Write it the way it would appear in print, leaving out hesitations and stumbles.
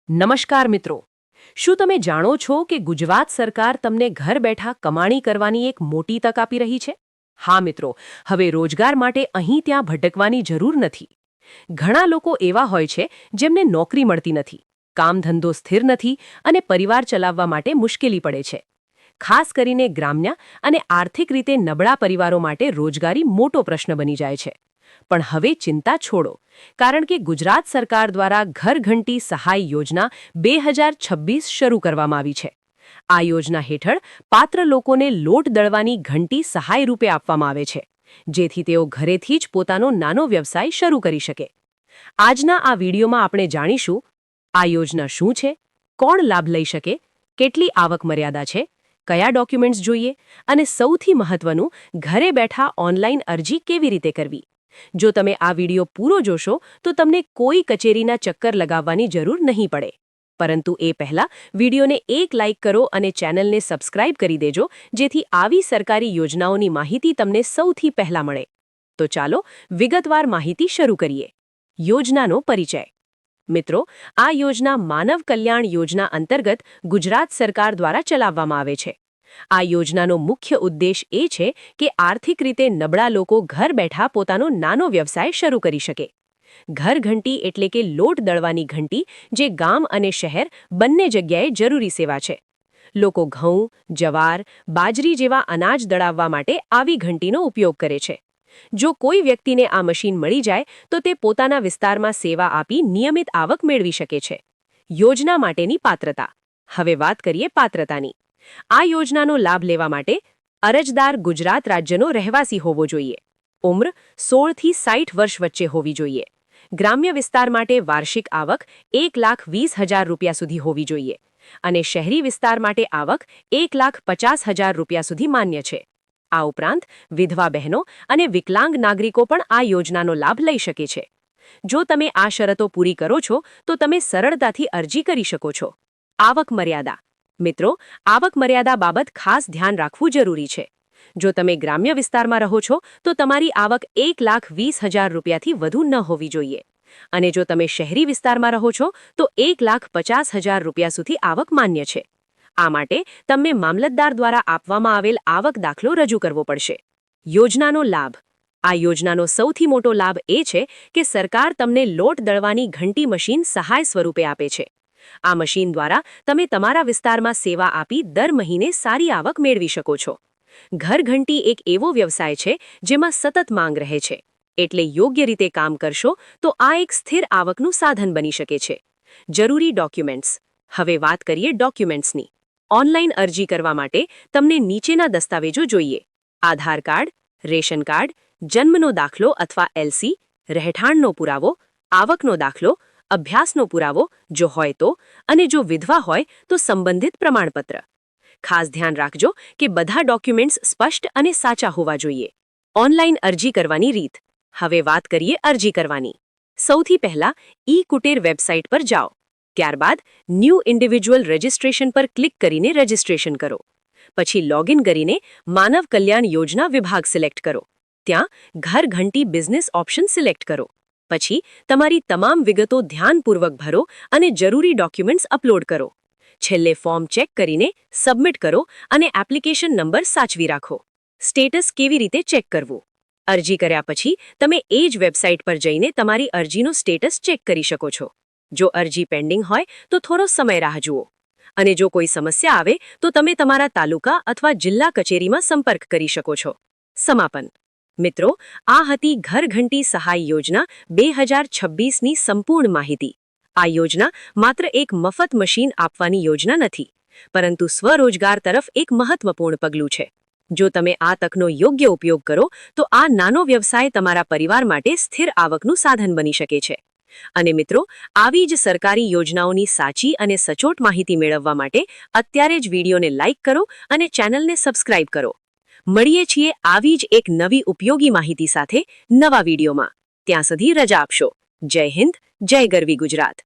નમસ્કાર મિત્રો, શું તમે જાણો છો કે ગુજરાત સરકાર તમને ઘર બેઠા કમાણી કરવાની એક મોટી તક આપી રહી છે? હા મિત્રો, હવે રોજગાર માટે અહીં ત્યાં ભટકવાની જરૂર નથી. ઘણા લોકો એવા હોય છે જેમને નોકરી મળતી નથી, કામ ધંધો સ્થિર નથી અને પરિવાર ચલાવવા માટે મુશ્કેલી પડે છે. ખાસ કરીને ગ્રામ્ય અને આર્થિક રીતે નબળા પરિવારો માટે રોજગારી મોટો પ્રશ્ન બની જાય છે. પણ હવે ચિંતા છોડો, કારણ કે ગુજરાત સરકાર દ્વારા ઘર ઘંટી સહાય યોજના 2026 શરૂ કરવામાં આવી છે. આ યોજના હેઠળ પાત્ર લોકોને લોટ દળવાની ઘંટી સહાય રૂપે આપવામાં આવે છે, જેથી તેઓ ઘરેથી જ પોતાનો નાનો વ્યવસાય શરૂ કરી શકે. આજના આ વિડીયોમાં આપણે જાણીશું આ યોજના શું છે, કોણ લાભ લઈ શકે, કેટલી આવક મર્યાદા છે, કયા ડોક્યુમેન્ટ્સ જોઈએ અને સૌથી મહત્વનું, ઘરે બેઠા ઓનલાઈન અરજી કેવી રીતે કરવી. જો તમે આ વિડીયો પૂરો જોશો તો તમને કોઈ કચેરીના ચક્કર લગાવવાની જરૂર નહીં પડે. પરંતુ એ પહેલા વિડીયોને એક લાઇક કરો અને ચેનલને સબસ્ક્રાઇબ કરી દેજો, જેથી આવી સરકારી યોજનાઓની માહિતી તમને સૌથી પહેલા મળે. તો ચાલો વિગતવાર માહિતી શરૂ કરીએ. યોજનાનો પરિચય. મિત્રો, આ યોજના માનવ કલ્યાણ યોજના અંતર્ગત ગુજરાત સરકાર દ્વારા ચલાવવામાં આવે છે. આ યોજનાનો મુખ્ય ઉદ્દેશ એ છે કે આર્થિક રીતે નબળા લોકો ઘર બેઠા પોતાનો નાનો વ્યવસાય શરૂ કરી શકે. ઘર ઘંટી એટલે કે લોટ દળવાની ઘંટી, જે ગામ અને શહેર બંને જગ્યાએ જરૂરી સેવા છે. લોકો ઘઉં, જવાર, બાજરી જેવા અનાજ દળાવવા માટે આવી ઘંટીનો ઉપયોગ કરે છે. જો કોઈ વ્યક્તિને આ મશીન મળી જાય તો તે પોતાના વિસ્તારમાં સેવા આપી નિયમિત આવક મેળવી શકે છે. યોજના માટેની પાત્રતા. હવે વાત કરીએ પાત્રતાની. આ યોજનાનો લાભ લેવા માટે અરજદાર ગુજરાત રાજ્યનો રહેવાસી હોવો જોઈએ. ઉંમર 16 થી 60 વર્ષ વચ્ચે હોવી જોઈએ. ગ્રામ્ય વિસ્તાર માટે વાર્ષિક આવક 1,20,000 રૂપિયા સુધી હોવી જોઈએ અને શહેરી વિસ્તાર માટે આવક 1,50,000 રૂપિયા સુધી માન્ય છે. આ ઉપરાંત વિધવા બહેનો અને વિકલાંગ નાગરિકો પણ આ યોજનાનો લાભ લઈ શકે છે. જો તમે આ શરતો પૂરી કરો છો તો તમે સરળતાથી અરજી કરી શકો છો. આવક મર્યાદા. મિત્રો, આવક મર્યાદા બાબત ખાસ ધ્યાન રાખવું જરૂરી છે. જો તમે ગ્રામ્ય વિસ્તારમાં રહો છો તો તમારી આવક 1,20,000 રૂપિયાથી વધુ ન હોવી જોઈએ અને જો તમે શહેરી વિસ્તારમાં રહો છો તો 1,50,000 રૂપિયા સુધી આવક માન્ય છે. આ માટે તમને મામલતદાર દ્વારા આપવામાં આવેલ આવક દાખલો રજૂ કરવો પડશે. યોજનાનો લાભ. આ યોજનાનો સૌથી મોટો લાભ એ છે કે સરકાર તમને લોટ દળવાની ઘંટી મશીન સહાય સ્વરૂપે આપે છે. આ મશીન દ્વારા તમે તમારા વિસ્તારમાં સેવા આપી દર મહિને સારી આવક મેળવી શકો છો. ઘર ઘંટી એક એવો વ્યવસાય છે જેમાં સતત માંગ રહે છે, એટલે યોગ્ય રીતે કામ કરશો તો આ એક સ્થિર આવકનું સાધન બની શકે છે. જરૂરી ડોક્યુમેન્ટ્સ. હવે વાત કરીએ ડોક્યુમેન્ટ્સની. ઓનલાઈન અરજી કરવા માટે તમને નીચેના દસ્તાવેજો જોઈએ: આધાર કાર્ડ, રેશન કાર્ડ, જન્મનો દાખલો અથવા LC, રહેઠાણનો પુરાવો, આવકનો દાખલો, અભ્યાસનો પુરાવો જો હોય તો, અને જો વિધવા હોય તો સંબંધિત પ્રમાણપત્ર. ખાસ ધ્યાન રાખજો કે બધા ડોક્યુમેન્ટ્સ સ્પષ્ટ અને સાચા હોવા જોઈએ. ઓનલાઈન અરજી કરવાની રીત. હવે વાત કરીએ અરજી કરવાની. સૌથી પહેલા ઈ-કુટેર વેબસાઇટ પર જાઓ. ત્યારબાદ ન્યૂ ઇન્ડિવિજ્યુઅલ રજિસ્ટ્રેશન પર ક્લિક કરીને રજિસ્ટ્રેશન કરો. પછી લોગિન કરીને માનવ કલ્યાણ યોજના વિભાગ સિલેક્ટ કરો. ત્યાં ઘર ઘંટી બિઝનેસ ઓપ્શન સિલેક્ટ કરો. પછી તમારી તમામ વિગતો ધ્યાનપૂર્વક ભરો અને જરૂરી ડોક્યુમેન્ટ્સ અપલોડ કરો. છેલ્લે ફોર્મ ચેક કરીને સબમિટ કરો અને એપ્લિકેશન નંબર સાચવી રાખો. સ્ટેટસ કેવી રીતે ચેક કરવું? અરજી કર્યા પછી તમે એ જ વેબસાઇટ પર જઈને તમારી અરજીનો સ્ટેટસ ચેક કરી શકો છો. જો અરજી પેન્ડિંગ હોય તો થોડો સમય રાહ જુઓ અને જો કોઈ સમસ્યા આવે તો તમે તમારા તાલુકા અથવા જિલ્લા કચેરીમાં સંપર્ક કરી શકો છો. સમાપન. મિત્રો, આ હતી ઘર ઘંટી સહાય યોજના 2026ની સંપૂર્ણ માહિતી. આ યોજના માત્ર એક મફત મશીન આપવાની યોજના નથી, પરંતુ સ્વરોજગાર તરફ એક મહત્વપૂર્ણ પગલું છે. જો તમે આ તકનો યોગ્ય ઉપયોગ કરો તો આ નાનો વ્યવસાય તમારા પરિવાર માટે સ્થિર આવકનું સાધન બની શકે છે. અને મિત્રો, આવી જ સરકારી યોજનાઓની સાચી અને સચોટ માહિતી મેળવવા માટે અત્યારે જ વિડીયોને લાઇક કરો અને ચેનલને સબસ્ક્રાઇબ કરો. મળીએ છીએ આવી જ એક નવી ઉપયોગી માહિતી સાથે નવા વિડીયોમાં. ત્યાં સુધી રજા આપશો. જય હિન્દ, જય ગરવી ગુજરાત.